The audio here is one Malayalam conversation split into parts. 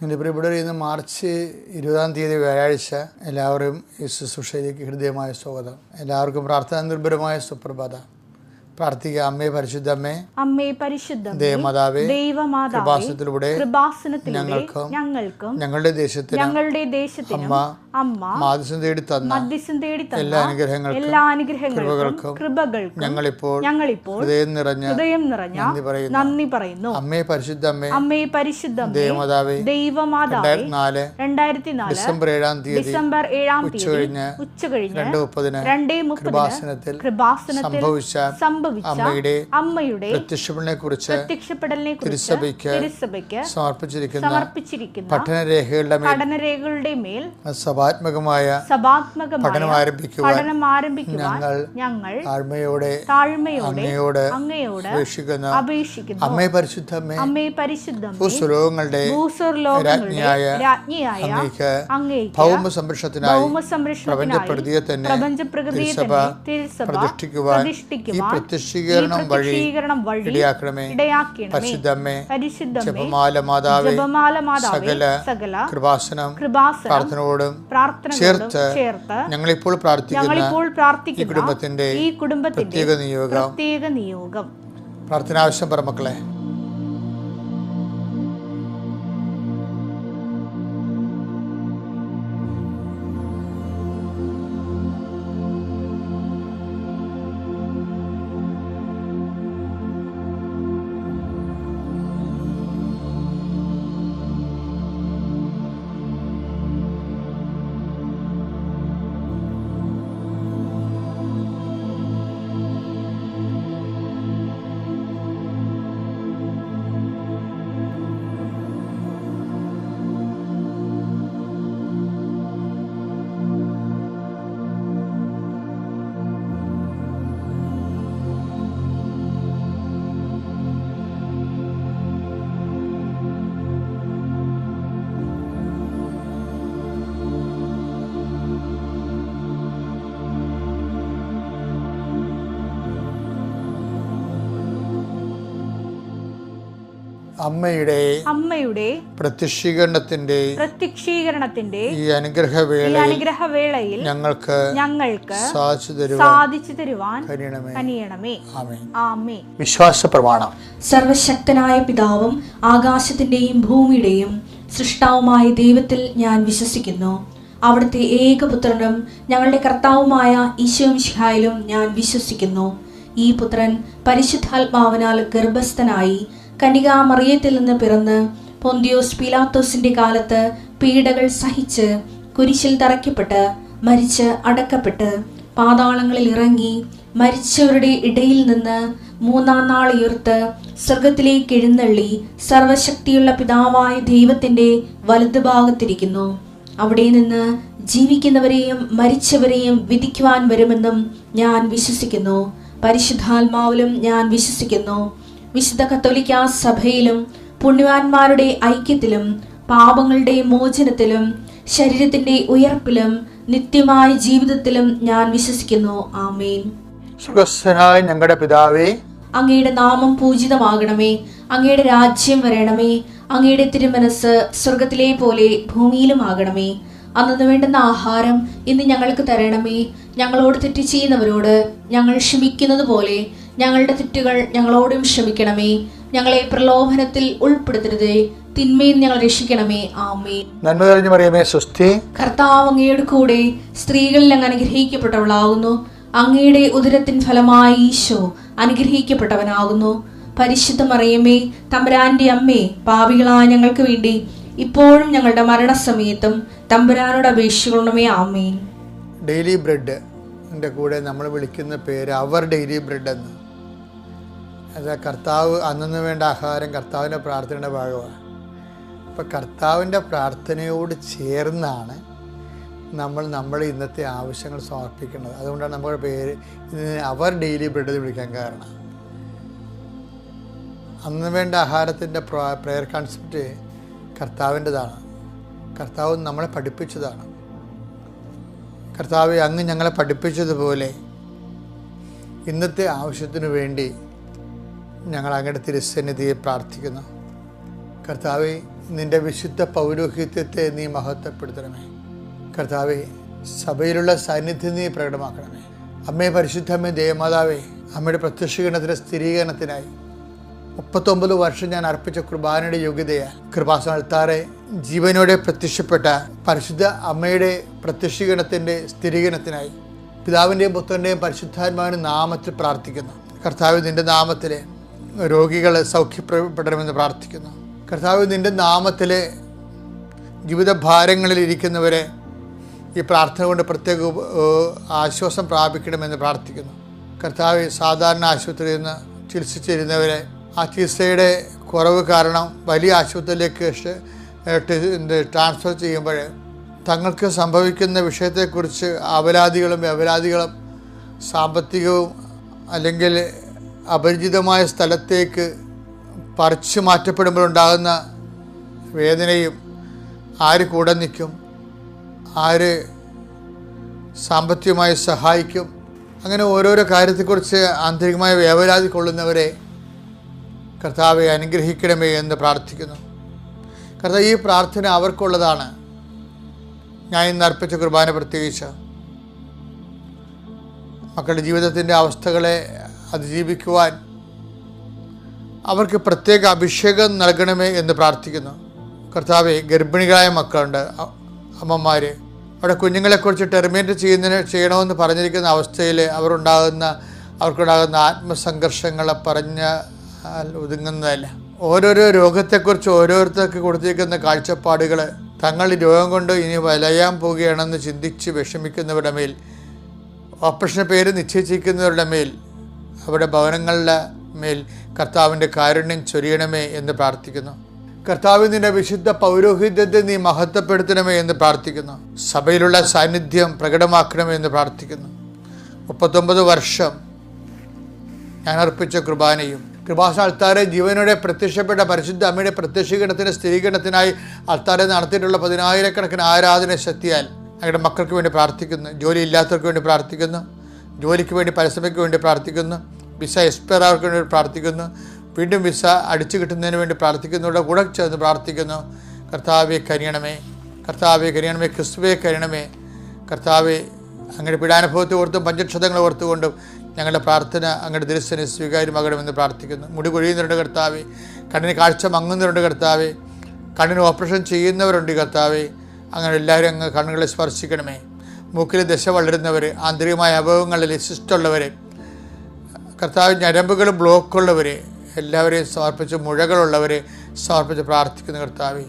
എൻ്റെ പ്രിയപ്പെട്ടവർ, ഇന്ന് മാർച്ച് 20 വ്യാഴാഴ്ച എല്ലാവരും ഈ ശുശ്രൂഷയിലേക്ക് ഹൃദയമായ സ്വാഗതം. എല്ലാവർക്കും പ്രാർത്ഥനാ നിർഭരമായ സുപ്രഭാതം. പ്രാർത്ഥിക്കുക. അമ്മേ പരിശുദ്ധമ്മേ, അമ്മേ പരിശുദ്ധമേ, ദേവമാതാവേ, കൃപാസനത്തിലൂടെ ഞങ്ങൾക്കും ഞങ്ങളുടെ ദേശത്തിനും അമ്മ മാധ്യസ്ഥം തേടി തന്ന എല്ലാ അനുഗ്രഹങ്ങൾക്കും കൃപകൾക്കും ഞങ്ങളിപ്പോൾ ഹൃദയം നിറഞ്ഞ നന്ദി പറയുന്നു. അമ്മേ പരിശുദ്ധമ്മേ, ദേവമാതാവേ, 2004 ഡിസംബർ 7 തീയതി ഉച്ചകഴിഞ്ഞ് 2:30 കൃപാസനത്തിൽ അമ്മയുടെ പ്രത്യക്ഷപ്പെടലിനെ കുറിച്ച് തിരുസഭയ്ക്ക് സമർപ്പിച്ചിരിക്കുന്ന പഠനരേഖകളുടെ മേൽ സഭാത്മകമായ പഠനം ആരംഭിക്കുവാൻ ഞങ്ങൾ താഴ്മയോടെ അങ്ങയോട് അപേക്ഷിക്കുന്നു. അമ്മേ പരിശുദ്ധമേ, ഭൂസ്വലോകങ്ങളുടെ രാജ്ഞിയായ അങ്ങേക്ക് ഭൗമ സംരക്ഷണത്തിനായി പ്രപഞ്ചപ്രകൃതിയെ തന്നെ തിരുസഭ പ്രതിഷ്ഠിക്കുവാൻ ഈ പ്രത്യക്ഷീകരണം വഴി ഇടയാക്കണമേ. പരിശുദ്ധമ്മേ, ജപമാല മാതാവേ, സകല കൃപാസനം പ്രാർത്ഥനയോടും ചേർത്ത് ഞങ്ങളിപ്പോൾ പ്രാർത്ഥിക്കുന്ന ഈ കുടുംബത്തിന്റെ പ്രത്യേക നിയോഗം പ്രാർത്ഥനാവശ്യം പറ മക്കളെ. അമ്മയുടെ പ്രത്യക്ഷീകരണത്തിന്റെ ഈ അനുഗ്രഹവേളയിൽ ഞങ്ങൾക്ക് സാധിച്ചു തരുവാൻ കനിയണമേ. ആമേൻ. വിശ്വാസ പ്രമാണം. സർവശക്തനായ പിതാവും ആകാശത്തിന്റെയും ഭൂമിയുടെയും സൃഷ്ടാവുമായ ദൈവത്തിൽ ഞാൻ വിശ്വസിക്കുന്നു. അവിടുത്തെ ഏകപുത്രനും ഞങ്ങളുടെ കർത്താവുമായ ഈശോമിശിഹായിലും ഞാൻ വിശ്വസിക്കുന്നു. ഈ പുത്രൻ പരിശുദ്ധാത്മാവിനാൽ ഗർഭസ്ഥനായി കന്യകാമറിയത്തിൽ നിന്ന് പിറന്ന് പൊന്തിയോസ് പീലാത്തോസിന്റെ കാലത്ത് പീഡകൾ സഹിച്ച് കുരിശിൽ തറയ്ക്കപ്പെട്ട് മരിച്ച് അടക്കപ്പെട്ട് പാതാളങ്ങളിൽ ഇറങ്ങി മരിച്ചവരുടെ ഇടയിൽ നിന്ന് 3-ാം നാൾ ഉയർത്ത് സ്വർഗത്തിലേക്ക് എഴുന്നള്ളി സർവശക്തിയുള്ള പിതാവായ ദൈവത്തിന്റെ വലതുഭാഗത്തിരിക്കുന്നു. അവിടെ നിന്ന് ജീവിക്കുന്നവരെയും മരിച്ചവരെയും വിധിക്കുവാൻ വരുമെന്നും ഞാൻ വിശ്വസിക്കുന്നു. പരിശുദ്ധാത്മാവിലും ഞാൻ വിശ്വസിക്കുന്നു. വിശുദ്ധ കത്തോലിക്കാ സഭയിലും പുണ്യവാന്മാരുടെ ഐക്യത്തിലും പാപങ്ങളുടെ മോചനത്തിലും ശരീരത്തിന്റെ ഉയർപ്പിലും നിത്യമായ ജീവിതത്തിലും ഞാൻ വിശ്വസിക്കുന്നു. ആമേൻ. സ്വർഗ്ഗസ്ഥനായ ഞങ്ങളുടെ പിതാവേ, അങ്ങയുടെ നാമം പൂജിതമാകണമേ. അങ്ങയുടെ രാജ്യം വരണമേ. അങ്ങയുടെ തിരുമനസ് സ്വർഗത്തിലെ പോലെ ഭൂമിയിലും ആകണമേ. അന്നു വേണ്ടുന്ന ആഹാരം ഇന്ന് ഞങ്ങൾക്ക് തരണമേ. ഞങ്ങളോട് തെറ്റ് ചെയ്യുന്നവരോട് ഞങ്ങൾ ക്ഷമിക്കുന്നത് പോലെ ഞങ്ങളുടെ തെറ്റുകൾ ഞങ്ങളോടും ക്ഷമിക്കണമേ. ഞങ്ങളെ പ്രലോഭനത്തിൽ ഉൾപ്പെടുത്തരുതേ, തിന്മയിൽ ഞങ്ങൾ രക്ഷിക്കണമേ. ആമേൻ. നന്മ നിറഞ്ഞ മറിയമേ, സ്വസ്തി. കർത്താവ് അങ്ങയുടെ കൂടെ സ്ത്രീകളിൽ അങ്ങ് അനുഗ്രഹിക്കപ്പെട്ടവളാകുന്നു. അങ്ങയുടെ ഉദരത്തിൻ ഫലമായി ഈശോ അനുഗ്രഹിക്കപ്പെട്ടവനാകുന്നു. പരിശുദ്ധ മറിയമേ, തമ്പുരാന്റെ അമ്മേ, പാപികളായ ഞങ്ങൾക്ക് വേണ്ടി ഇപ്പോഴും ഞങ്ങളുടെ മരണസമയത്തും തമ്പുരാനോട് അപേക്ഷിക്കണമേ. ആമേൻ. ഡെയിലി ബ്രെഡ് കൂടെ നമ്മൾ വിളിക്കുന്ന പേര് അവർ ഡെയിലി ബ്രെഡ് എന്ന്. അത് കർത്താവ് അന്നു വേണ്ട ആഹാരം കർത്താവിൻ്റെ പ്രാർത്ഥനയുടെ ഭാഗമാണ്. അപ്പം കർത്താവിൻ്റെ പ്രാർത്ഥനയോട് ചേർന്നാണ് നമ്മൾ ഇന്നത്തെ ആവശ്യങ്ങൾ സമർപ്പിക്കുന്നത്. അതുകൊണ്ടാണ് നമ്മുടെ പേര് ഇതിന് അവർ ഡെയിലി ബ്രെഡ് എന്ന് വിളിക്കാൻ കാരണം. അന്ന് വേണ്ട ആഹാരത്തിൻ്റെ പ്രെയർ കൺസെപ്റ്റ് കർത്താവിൻ്റെതാണ്. കർത്താവ് നമ്മളെ പഠിപ്പിച്ചതാണ്. കർത്താവെ, അങ്ങ് ഞങ്ങളെ പഠിപ്പിച്ചതുപോലെ ഇന്നത്തെ ആവശ്യത്തിനു വേണ്ടി ഞങ്ങൾ അങ്ങയുടെ തിരുസന്നിധിയെ പ്രാർത്ഥിക്കുന്നു. കർത്താവെ, നിൻ്റെ വിശുദ്ധ പൗരോഹിത്യത്തെ നീ മഹത്വപ്പെടുത്തണമേ. കർത്താവെ, സഭയിലുള്ള സാന്നിധ്യം നീ പ്രകടമാക്കണമേ. അമ്മേ, പരിശുദ്ധമ്മേ, ദേവമാതാവേ, അമ്മയുടെ പ്രത്യക്ഷീകരണത്തിൻ്റെ സ്ഥിരീകരണത്തിനായി 39 വർഷം ഞാൻ അർപ്പിച്ച കുർബാനയുടെ യോഗ്യതയാൽ കൃപാസനത്താറെ ജീവനോടെ പ്രത്യക്ഷപ്പെട്ട പരിശുദ്ധ അമ്മയുടെ പ്രത്യക്ഷീകരണത്തിൻ്റെ സ്ഥിരീകരണത്തിനായി പിതാവിൻ്റെയും പുത്രൻ്റെയും പരിശുദ്ധാത്മാവിൻ്റെ നാമത്തിൽ പ്രാർത്ഥിക്കുന്നു. കർത്താവ്, നിൻ്റെ നാമത്തിൽ രോഗികൾ സൗഖ്യപ്പെടണമെന്ന് പ്രാർത്ഥിക്കുന്നു. കർത്താവ്, നിൻ്റെ നാമത്തിൽ ജീവിത ഭാരങ്ങളിൽ ഇരിക്കുന്നവരെ ഈ പ്രാർത്ഥന കൊണ്ട് പ്രത്യേക ആശ്വാസം പ്രാപിക്കണമെന്ന് പ്രാർത്ഥിക്കുന്നു. കർത്താവ്, സാധാരണ ആശുപത്രിയിൽ നിന്ന് ചികിത്സിച്ചിരുന്നവരെ ആ ചികിത്സയുടെ കുറവ് കാരണം വലിയ ആശുപത്രിയിലേക്ക് ട്രാൻസ്ഫർ ചെയ്യുമ്പോൾ തങ്ങൾക്ക് സംഭവിക്കുന്ന വിഷയത്തെക്കുറിച്ച് അപരാധികളും സാമ്പത്തികവും അല്ലെങ്കിൽ അപരിചിതമായ സ്ഥലത്തേക്ക് പറിച്ചു മാറ്റപ്പെടുമ്പോഴുണ്ടാകുന്ന വേദനയും, ആര് കൂടെ നിൽക്കും, ആര് സാമ്പത്തികമായി സഹായിക്കും, അങ്ങനെ ഓരോരോ കാര്യത്തെക്കുറിച്ച് ആന്തരികമായ വേവലാതി കൊള്ളുന്നവരെ കർത്താവെ അനുഗ്രഹിക്കണമേ എന്ന് പ്രാർത്ഥിക്കുന്നു. കർത്താവ്, ഈ പ്രാർത്ഥന അവർക്കുള്ളതാണ്. ഞാൻ ഇന്ന് അർപ്പിച്ച കുർബാന പ്രത്യേകിച്ച് മക്കളുടെ ജീവിതത്തിൻ്റെ അവസ്ഥകളെ അതിജീവിക്കുവാൻ അവർക്ക് പ്രത്യേക അഭിഷേകം നൽകണമേ എന്ന് പ്രാർത്ഥിക്കുന്നു. കർത്താവെ, ഗർഭിണികളായ മക്കളുണ്ട്, അമ്മമാർ, അവിടെ കുഞ്ഞുങ്ങളെക്കുറിച്ച് ടെർമിനേറ്റ് ചെയ്യണമെന്ന് പറഞ്ഞിരിക്കുന്ന അവസ്ഥയിൽ അവർക്കുണ്ടാകുന്ന ആത്മസംഘർഷങ്ങളെ ഒതുങ്ങുന്നതല്ല. ഓരോരോ രോഗത്തെക്കുറിച്ച് ഓരോരുത്തർക്ക് കൊടുത്തിരിക്കുന്ന കാഴ്ചപ്പാടുകൾ തങ്ങൾ രോഗം കൊണ്ട് ഇനി വലയാൻ പോവുകയാണെന്ന് ചിന്തിച്ച് വിഷമിക്കുന്നവരുടെ മേൽ, ഓപ്പറേഷന് പേര് നിശ്ചയിച്ചിരിക്കുന്നവരുടെ മേൽ, അവരുടെ ഭവനങ്ങളുടെ മേൽ കർത്താവിൻ്റെ കാരുണ്യം ചൊരിയണമേ എന്ന് പ്രാർത്ഥിക്കുന്നു. കർത്താവ്, നിൻ്റെ വിശുദ്ധ പൗരോഹിത്യത്തെ നീ മഹത്വപ്പെടുത്തണമേ എന്ന് പ്രാർത്ഥിക്കുന്നു. സഭയിലുള്ള സാന്നിധ്യം പ്രകടമാക്കണമേ എന്ന് പ്രാർത്ഥിക്കുന്നു. 39 വർഷം ഞാൻ അർപ്പിച്ച കുർബാനയും കൃപാസന അൾത്താരെ ജീവനോടെ പ്രത്യക്ഷപ്പെട്ട പരിശുദ്ധ അമ്മയുടെ പ്രത്യക്ഷീകരണത്തിൻ്റെ സ്ഥിരീകരണത്തിനായി അൾത്താരെ നടത്തിയിട്ടുള്ള 10,000-കണക്കിന് ആരാധന ശക്തിയാൽ ഞങ്ങളുടെ മക്കൾക്ക് വേണ്ടി പ്രാർത്ഥിക്കുന്നു. ജോലി ഇല്ലാത്തവർക്ക് വേണ്ടി പ്രാർത്ഥിക്കുന്നു. ജോലിക്ക് വേണ്ടി പരസ്യയ്ക്ക് വേണ്ടി പ്രാർത്ഥിക്കുന്നു. വിസ എക്സ്പയർ ആവർക്ക് വേണ്ടി പ്രാർത്ഥിക്കുന്നു. വീണ്ടും വിസ അടിച്ചു കിട്ടുന്നതിന് വേണ്ടി പ്രാർത്ഥിക്കുന്നവരുടെ കൂടെ ചേർന്ന് പ്രാർത്ഥിക്കുന്നു. കർത്താവെ കനിയണമേ, കർത്താവെ കനിയണമേ, ക്രിസ്തുവെ കനിയണമേ. കർത്താവെ, അങ്ങയുടെ പീഡാനുഭവത്തെ ഓർത്തും പഞ്ചക്ഷതങ്ങൾ ഓർത്തുകൊണ്ടും ഞങ്ങളുടെ പ്രാർത്ഥന അങ്ങയുടെ ദൃശ്യനെ സ്വീകാര്യമാകണമെന്ന് പ്രാർത്ഥിക്കുന്നു. മുടി കൊഴിയുന്നവരുണ്ട് കർത്താവെ, കണ്ണിന് കാഴ്ച മങ്ങുന്നവരുണ്ട് കർത്താവെ, കണ്ണിന് ഓപ്പറേഷൻ ചെയ്യുന്നവരുണ്ട് കർത്താവെ. അങ്ങനെ എല്ലാവരും അങ്ങ് കണ്ണുകളെ സ്പർശിക്കണമേ. മൂക്കിൽ ദശ വളരുന്നവർ, ആന്തരികമായ അഭാവങ്ങളിൽ ശിഷ്ടമുള്ളവർ, കർത്താവ് ഞരമ്പുകൾ ബ്ലോക്കുള്ളവർ എല്ലാവരെയും സമർപ്പിച്ച്, മുഴകളുള്ളവരെ സമർപ്പിച്ച് പ്രാർത്ഥിക്കുന്ന കർത്താവെ.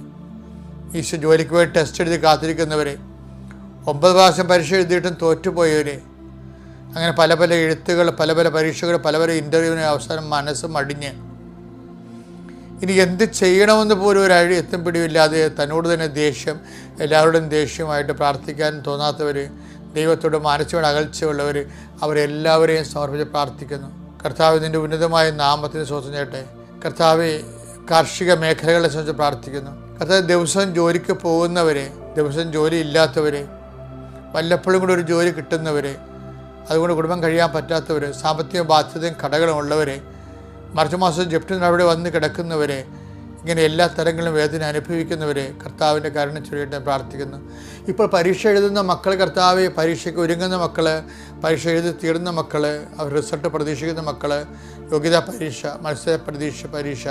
ഈശോ, ജോലിക്ക് പോയി ടെസ്റ്റ് എഴുതി കാത്തിരിക്കുന്നവരെ, 9 പ്രാവശ്യം പരീക്ഷ എഴുതിയിട്ടും തോറ്റുപോയവരെ, അങ്ങനെ പല എഴുത്തുകൾ, പല പരീക്ഷകൾ, പല ഇൻ്റർവ്യൂവിന് അവസാനം മനസ്സ് മടിഞ്ഞ് ഇനി എന്ത് ചെയ്യണമെന്ന് പോലും ഒരു എത്തും പിടിയില്ലാതെ തന്നോട് തന്നെ ദേഷ്യം, എല്ലാവരുടെയും ദേഷ്യമായിട്ട് പ്രാർത്ഥിക്കാൻ തോന്നാത്തവർ, ദൈവത്തോട് മാനസികമായ അകൽച്ചയുള്ളവർ, അവരെല്ലാവരെയും സമർപ്പിച്ച് പ്രാർത്ഥിക്കുന്നു. കർത്താവ്, നിൻ്റെ ഉന്നതമായ നാമത്തിന് സ്വന്തം ചെയ്യട്ടെ. കർത്താവ്, കാർഷിക മേഖലകളെ സംബന്ധിച്ച് പ്രാർത്ഥിക്കുന്നു. കർത്താവ്, ദിവസം ജോലിക്ക് പോകുന്നവരെ, ദിവസം ജോലി ഇല്ലാത്തവരെ, വല്ലപ്പോഴും കൂടെ ഒരു ജോലി കിട്ടുന്നവരെ, അതുകൊണ്ട് കുടുംബം കഴിയാൻ പറ്റാത്തവർ, സാമ്പത്തിക ബാധ്യതയും കടകളും ഉള്ളവരെ, മാർച്ച് മാസം ജപ്തി അവിടെ വന്ന് കിടക്കുന്നവരെ, ഇങ്ങനെ എല്ലാ തരങ്ങളിലും വേദന അനുഭവിക്കുന്നവരെ കർത്താവിൻ്റെ കാരുണ്യം ചൊരിയട്ടെ പ്രാർത്ഥിക്കുന്നു. ഇപ്പോൾ പരീക്ഷ എഴുതുന്ന മക്കൾ, കർത്താവെ, പരീക്ഷയ്ക്ക് ഒരുങ്ങുന്ന മക്കൾ, പരീക്ഷ എഴുതി തീർന്ന മക്കൾ, അവർ റിസൾട്ട് പ്രതീക്ഷിക്കുന്ന മക്കൾ, യോഗ്യതാ പരീക്ഷ, മത്സര പരീക്ഷ,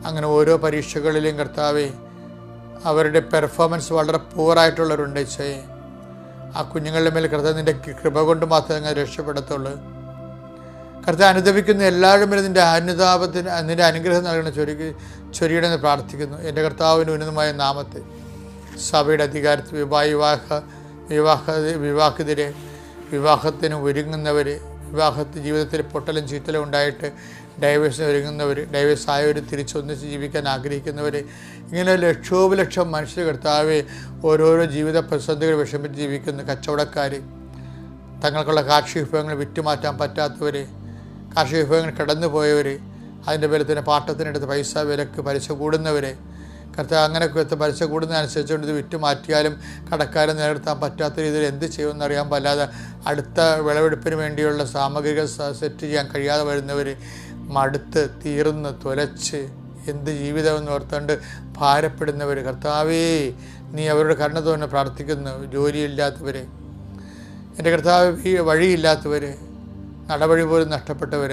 അങ്ങനെ ഓരോ പരീക്ഷകളിലും കർത്താവെ അവരുടെ പെർഫോമൻസ് വളരെ പൂറായിട്ടുള്ളവരുണ്ട്. ഈശോയെ, ആ കുഞ്ഞുങ്ങളുടെ മേൽ കർത്താവ് നിൻ്റെ കൃപ കൊണ്ട് മാത്രമേ അങ്ങനെ രക്ഷപ്പെടത്തുള്ളൂ. കർത്താവ്, അനുദപിക്കുന്ന എല്ലാവരുടെ മേലും നിൻ്റെ അനുഗ്രഹം നൽകണം ചൊരിയണമെന്ന് പ്രാർത്ഥിക്കുന്നു. എൻ്റെ കർത്താവിൻ്റെ ഉന്നതമായ നാമത്തെ സഭയുടെ അധികാരത്തിൽ വിവാഹിതരെ, വിവാഹത്തിന് ഒരുങ്ങുന്നവർ, വിവാഹത്തിൽ ജീവിതത്തിൽ പൊട്ടലും ചീത്തലും ഉണ്ടായിട്ട് ഡൈവേഴ്സിന് ഒരുങ്ങുന്നവർ, ഡൈവേഴ്സ് ആയവർ തിരിച്ചൊന്നിച്ച് ജീവിക്കാൻ ആഗ്രഹിക്കുന്നവർ, ഇങ്ങനെ ലക്ഷോപലക്ഷം മനുഷ്യർ കർത്താവെ ഓരോരോ ജീവിത പ്രതിസന്ധികൾ വിഷമിച്ച് ജീവിക്കുന്ന കച്ചവടക്കാർ, തങ്ങൾക്കുള്ള കാർഷിക വിഭവങ്ങൾ വിറ്റുമാറ്റാൻ പറ്റാത്തവർ, കാർഷിക വിഭവങ്ങൾ കടന്നു പോയവർ, അതിൻ്റെ പേരിൽ തന്നെ പാട്ടത്തിനെടുത്ത് പൈസ വിലക്ക് പലിശ കൂടുന്നവർ, കർത്താവ് അങ്ങനെ പലിശ കൂടുന്നതനുസരിച്ചുകൊണ്ട് ഇത് വിറ്റുമാറ്റിയാലും കടക്കാരും നിലനിർത്താൻ പറ്റാത്ത രീതിയിൽ എന്ത് ചെയ്യുമെന്ന് അറിയാൻ പാടില്ലാതെ അടുത്ത വിളവെടുപ്പിന് വേണ്ടിയുള്ള സാമഗ്രികൾ സെറ്റ് ചെയ്യാൻ കഴിയാതെ വരുന്നവർ, മടുത്ത് തീർന്ന് തുലച്ച് എന്ത് ജീവിതമെന്ന് ഓർത്തുകൊണ്ട് ഭാരപ്പെടുന്നവർ, കർത്താവേ നീ അവരുടെ കരുണ തോന്നെ പ്രാർത്ഥിക്കുന്നു. ജോലിയില്ലാത്തവർ, എൻ്റെ കർത്താവ് വഴിയില്ലാത്തവർ, നടവഴി പോലും നഷ്ടപ്പെട്ടവർ,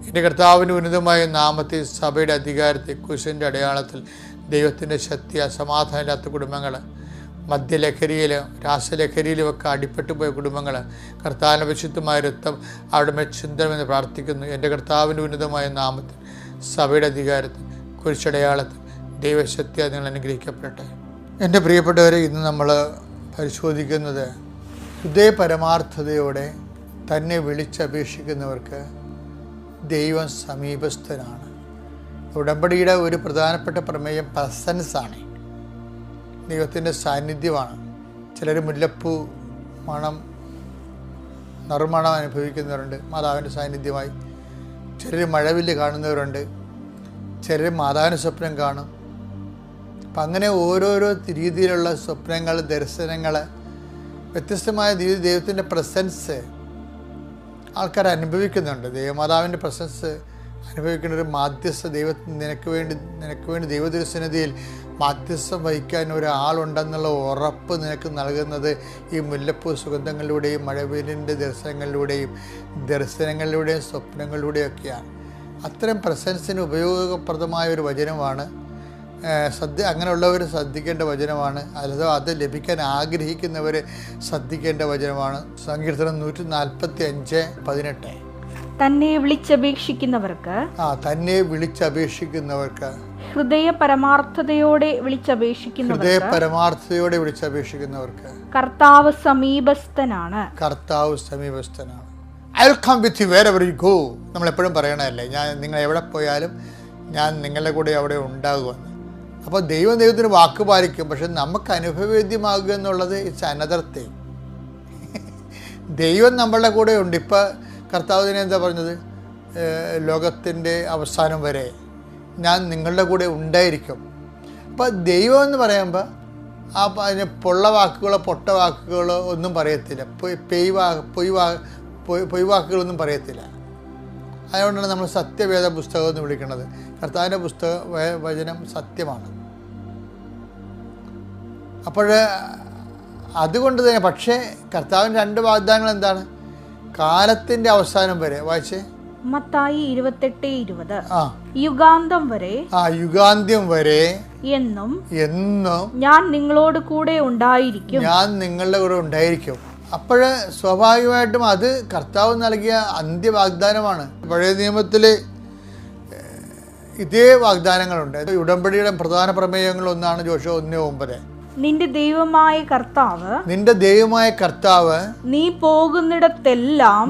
എൻ്റെ കർത്താവിൻ്റെ ഉന്നതമായ നാമത്തിൽ, സഭയുടെ അധികാരത്തിൽ, കുരിശിൻ്റെ അടയാളത്തിൽ, ദൈവത്തിൻ്റെ ശക്തി, സമാധാനമില്ലാത്ത കുടുംബങ്ങൾ, മദ്യലഹരിയിലും രാസലഹരിയിലും ഒക്കെ അടിപ്പെട്ടു പോയ കുടുംബങ്ങൾ, കർത്താവിൻ്റെ വിശുദ്ധമായ രക്തം അവിടെ മേൽ ചിന്തണമെന്ന് പ്രാർത്ഥിക്കുന്നു. എൻ്റെ കർത്താവിൻ്റെ ഉന്നതമായ നാമത്തിൽ, സഭയുടെ അധികാരത്തിൽ, കുരിശടയാളത്തിൽ ദൈവശക്തി നിങ്ങൾ അനുഗ്രഹിക്കപ്പെടട്ടെ. എൻ്റെ പ്രിയപ്പെട്ടവരെ, ഇന്ന് നമ്മൾ പരിശോധിക്കുന്നത് ഹൃദയ പരമാർത്ഥതയോടെ തന്നെ വിളിച്ചപേക്ഷിക്കുന്നവർക്ക് ദൈവം സമീപസ്ഥനാണ്. ഉടമ്പടിയുടെ ഒരു പ്രധാനപ്പെട്ട പ്രമേയം പ്രസൻസാണ്, ദൈവത്തിൻ്റെ സാന്നിധ്യമാണ്. ചിലർ മുല്ലപ്പൂ മണം, നറുമണം അനുഭവിക്കുന്നവരുണ്ട് മാതാവിൻ്റെ സാന്നിധ്യമായി. ചിലർ മഴവില്ല് കാണുന്നവരുണ്ട്, ചിലർ മാതാവിൻ്റെ സ്വപ്നം കാണും. അപ്പം അങ്ങനെ ഓരോരോ രീതിയിലുള്ള സ്വപ്നങ്ങൾ, ദർശനങ്ങൾ, വ്യത്യസ്തമായ രീതിയിൽ ദൈവത്തിൻ്റെ പ്രസൻസ് ആൾക്കാർ അനുഭവിക്കുന്നുണ്ട്. ദൈവമാതാവിൻ്റെ പ്രസൻസ് അനുഭവിക്കുന്ന ഒരു മാധ്യസ്ഥ, നിനക്ക് വേണ്ടി ദൈവദർശനതയിൽ മാധ്യസ്ഥം വഹിക്കാൻ ഒരാളുണ്ടെന്നുള്ള ഉറപ്പ് നിനക്ക് നൽകുന്നത് ഈ മുല്ലപ്പൂ സുഗന്ധങ്ങളിലൂടെയും മഴവെയിലിൻ്റെ ദർശനങ്ങളിലൂടെയും സ്വപ്നങ്ങളിലൂടെയൊക്കെയാണ്. അത്തരം പ്രസൻസിന് ഉപയോഗപ്രദമായ ഒരു വചനമാണ് അങ്ങനെയുള്ളവർ ശ്രദ്ധിക്കേണ്ട വചനമാണ്. അല്ലാതെ അത് ലഭിക്കാൻ ആഗ്രഹിക്കുന്നവർ ശ്രദ്ധിക്കേണ്ട വചനമാണ്. സങ്കീർത്തനം 145:18. തന്നെ വിളിച്ചപേക്ഷിക്കുന്നവർക്ക് ഹൃദയ പരമാർത്ഥതയോടെ വിളിച്ചപേക്ഷിക്കുന്നവർക്ക് കർത്താവ് സമീപസ്ഥനാണ്. I will come with you wherever you go. നമ്മളെപ്പോഴും പറയണതല്ലേ, നിങ്ങൾ എവിടെ പോയാലും ഞാൻ നിങ്ങളുടെ കൂടെ അവിടെ ഉണ്ടാകുമെന്ന്. അപ്പോൾ ദൈവത്തിന് വാക്ക് പാലിക്കും. പക്ഷെ നമുക്ക് അനുഭവവേദ്യമാകുക എന്നുള്ളത് ഇറ്റ്സ് അനദർ തിങ്. ദൈവം നമ്മളുടെ കൂടെ ഉണ്ട്. ഇപ്പം കർത്താവിനെ എന്താ പറഞ്ഞത്? ലോകത്തിൻ്റെ അവസാനം വരെ ഞാൻ നിങ്ങളുടെ കൂടെ ഉണ്ടായിരിക്കും. അപ്പോൾ ദൈവം എന്ന് പറയുമ്പോൾ അതിന് പൊള്ള വാക്കുകളോ പൊട്ട വാക്കുകളോ ഒന്നും പറയത്തില്ല, പൊയ് വാക്കുകളൊന്നും പറയത്തില്ല. അതുകൊണ്ടാണ് നമ്മൾ സത്യവേദ പുസ്തകം എന്ന് വിളിക്കുന്നത്. കർത്താവിൻ്റെ വചനം സത്യമാണ്. അപ്പോൾ അതുകൊണ്ട് തന്നെ, പക്ഷേ കർത്താവിൻ്റെ 2 വാഗ്ദാനങ്ങൾ എന്താണ്? കാലത്തിൻ്റെ അവസാനം വരെ. വായിച്ചേ, മത്തായി 28:20. യുഗാന്തം വരെ എന്നും ഞാൻ നിങ്ങളോട് കൂടെ ഉണ്ടായിരിക്കും. അപ്പോൾ സ്വാഭാവികമായിട്ടും അത് കർത്താവ് നൽകിയ അന്ത്യവാഗ്ദാനമാണ്. പഴയ നിയമത്തിൽ ഇതേ വാഗ്ദാനങ്ങളുണ്ട്. ഉടമ്പടിയുടെ പ്രധാന പ്രമേയങ്ങളൊന്നാണ് ജോഷുവ 1:9. നിന്റെ ദൈവമായ കർത്താവ് നീ പോകുന്നിടത്തെല്ലാം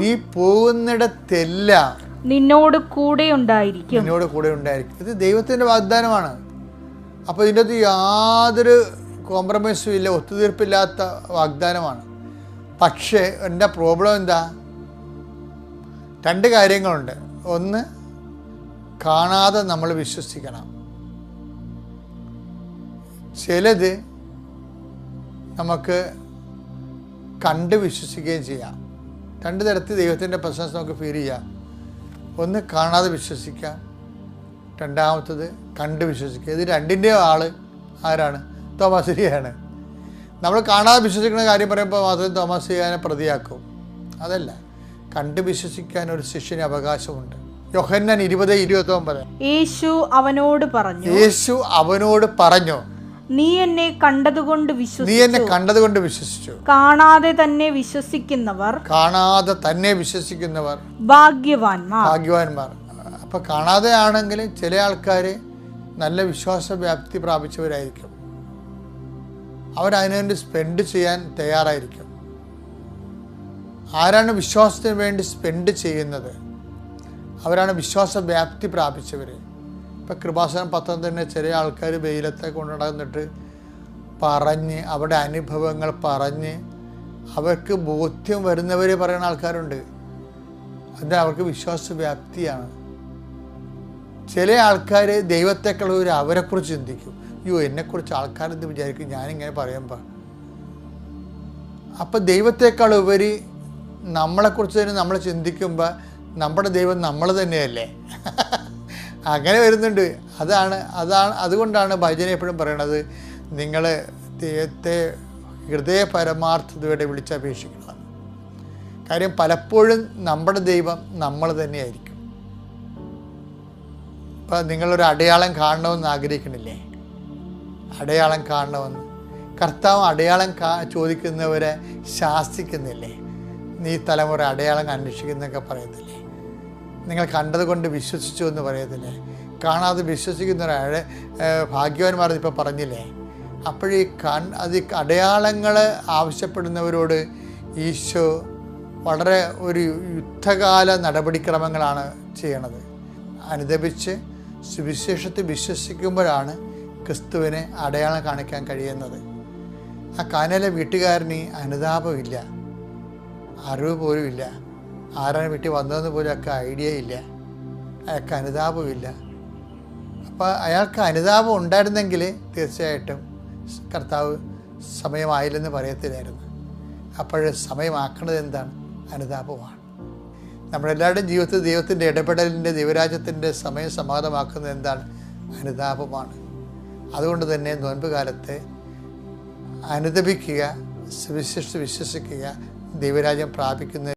നിന്നോട് കൂടെ ഉണ്ടായിരിക്കും. ഇത് ദൈവത്തിൻ്റെ വാഗ്ദാനമാണ്. അപ്പോൾ ഇതിൻ്റെ അകത്ത് യാതൊരു കോംപ്രമൈസും ഇല്ല, ഒത്തുതീർപ്പില്ലാത്ത വാഗ്ദാനമാണ്. പക്ഷേ എൻ്റെ പ്രോബ്ലം എന്താ? 2 കാര്യങ്ങളുണ്ട്. ഒന്ന്, കാണാതെ നമ്മൾ വിശ്വസിക്കണം. ചിലത് നമുക്ക് കണ്ട് വിശ്വസിക്കുകയും ചെയ്യാം. 2 തരത്തിൽ ദൈവത്തിൻ്റെ പ്രസൻസ് നമുക്ക് ഫീൽ ചെയ്യാം. ഒന്ന്, കാണാതെ വിശ്വസിക്കാം. രണ്ടാമത്തത് കണ്ട് വിശ്വസിക്കുക. ഇത് 2ൻ്റെയും ആള് ആരാണ്? തോമാശ്ലീഹയാണ്. നമ്മൾ കാണാതെ വിശ്വസിക്കുന്ന കാര്യം പറയുമ്പോൾ മാത്രം തോമാശ്ലീഹനെ പ്രതിയാക്കും. അതല്ല, കണ്ട് വിശ്വസിക്കാൻ ഒരു ശിഷ്യന് അവകാശമുണ്ട്. യോഹന്നാൻ 20:29. യേശു അവനോട് പറഞ്ഞു, നീ എന്നെ കണ്ടതുകൊണ്ട് വിശ്വസിച്ചു. കാണാതെ തന്നെ വിശ്വസിക്കുന്നവർ ഭാഗ്യവാന്മാർ. അപ്പൊ കാണാതെ ആണെങ്കിൽ ചില ആൾക്കാർ നല്ല വിശ്വാസ വ്യാപ്തി പ്രാപിച്ചവരായിരിക്കും. അവരതിനുവേണ്ടി സ്പെൻഡ് ചെയ്യാൻ തയ്യാറായിരിക്കും. ആരാണ് വിശ്വാസത്തിന് വേണ്ടി സ്പെൻഡ് ചെയ്യുന്നത്? അവരാണ് വിശ്വാസ വ്യാപ്തി പ്രാപിച്ചവർ. ഇപ്പം കൃപാസനം പത്രം തന്നെ ചില ആൾക്കാർ വെയിലത്തെ കൊണ്ടു നടന്നിട്ട് പറഞ്ഞ് അവരുടെ അനുഭവങ്ങൾ പറഞ്ഞ് അവർക്ക് ബോധ്യം വരുന്നവർ പറയുന്ന ആൾക്കാരുണ്ട്. അത് അവർക്ക് വിശ്വാസ വ്യാപ്തിയാണ്. ചില ആൾക്കാർ ദൈവത്തെക്കുള്ള അവരെക്കുറിച്ച് ചിന്തിക്കും. അയ്യോ, എന്നെക്കുറിച്ച് ആൾക്കാരെന്ത് വിചാരിക്കും ഞാനിങ്ങനെ പറയുമ്പോൾ. അപ്പം ദൈവത്തെക്കാൾ ഉപരി നമ്മളെക്കുറിച്ച് തന്നെ നമ്മൾ ചിന്തിക്കുമ്പോൾ നമ്മുടെ ദൈവം നമ്മൾ തന്നെയല്ലേ? അങ്ങനെ വരുന്നുണ്ട്. അതുകൊണ്ടാണ് ഭജന എപ്പോഴും പറയണത്, നിങ്ങൾ ദൈവത്തെ ഹൃദയ പരമാർത്ഥതയോടെ വിളിച്ചപേക്ഷിക്കണം. കാര്യം പലപ്പോഴും നമ്മുടെ ദൈവം നമ്മൾ തന്നെയായിരിക്കും. ഇപ്പം നിങ്ങളൊരു അടയാളം കാണണമെന്ന് ആഗ്രഹിക്കണില്ലേ? അടയാളം കാണണമെന്ന് കർത്താവ് അടയാളം ചോദിക്കുന്നവരെ ശാസിക്കുന്നില്ലേ? നീ തലമുറ അടയാളം അന്വേഷിക്കുന്നൊക്കെ പറയത്തില്ലേ? നിങ്ങൾ കണ്ടത് കൊണ്ട് വിശ്വസിച്ചു എന്ന് പറയത്തില്ലേ? കാണാതെ വിശ്വസിക്കുന്നവരെ ഭാഗ്യവാന്മാർ ഇപ്പോൾ പറഞ്ഞില്ലേ? അപ്പോഴീ അടയാളങ്ങൾ ആവശ്യപ്പെടുന്നവരോട് ഈശോ വളരെ ഒരു യുദ്ധകാല നടപടിക്രമങ്ങളാണ് ചെയ്യണത്. അനുദപിച്ച് സുവിശേഷത്തിൽ വിശ്വസിക്കുമ്പോഴാണ് ക്രിസ്തുവിനെ അടയാളം കാണിക്കാൻ കഴിയുന്നത്. ആ കാനയിലെ വീട്ടുകാരന് അനുതാപമില്ല, അറിവ് പോലും ഇല്ല, ആരാണ് വീട്ടിൽ വന്നതെന്ന് പോലും ഒക്കെ ഐഡിയ ഇല്ല, അയാൾക്ക് അനുതാപമില്ല. അപ്പോൾ അയാൾക്ക് അനുതാപം ഉണ്ടായിരുന്നെങ്കിൽ തീർച്ചയായിട്ടും കർത്താവ് സമയമായില്ലെന്ന് പറയത്തില്ലായിരുന്നു. അപ്പോൾ സമയമാക്കേണ്ടത് എന്താണ്? അനുതാപമാണ്. നമ്മളെല്ലാവരുടെയും ജീവിതത്തിൽ ദൈവത്തിൻ്റെ ഇടപെടലിൻ്റെ ദൈവരാജ്യത്തിൻ്റെ സമയം സമാധാനമാക്കുന്നത് എന്താണ്? അനുതാപമാണ്. അതുകൊണ്ട് തന്നെ നോൻപ് കാലത്തെ അനുദപിക്കുക, സുവിശേഷിച്ച് വിശ്വസിക്കുക, ദൈവരാജ്യം പ്രാപിക്കുന്ന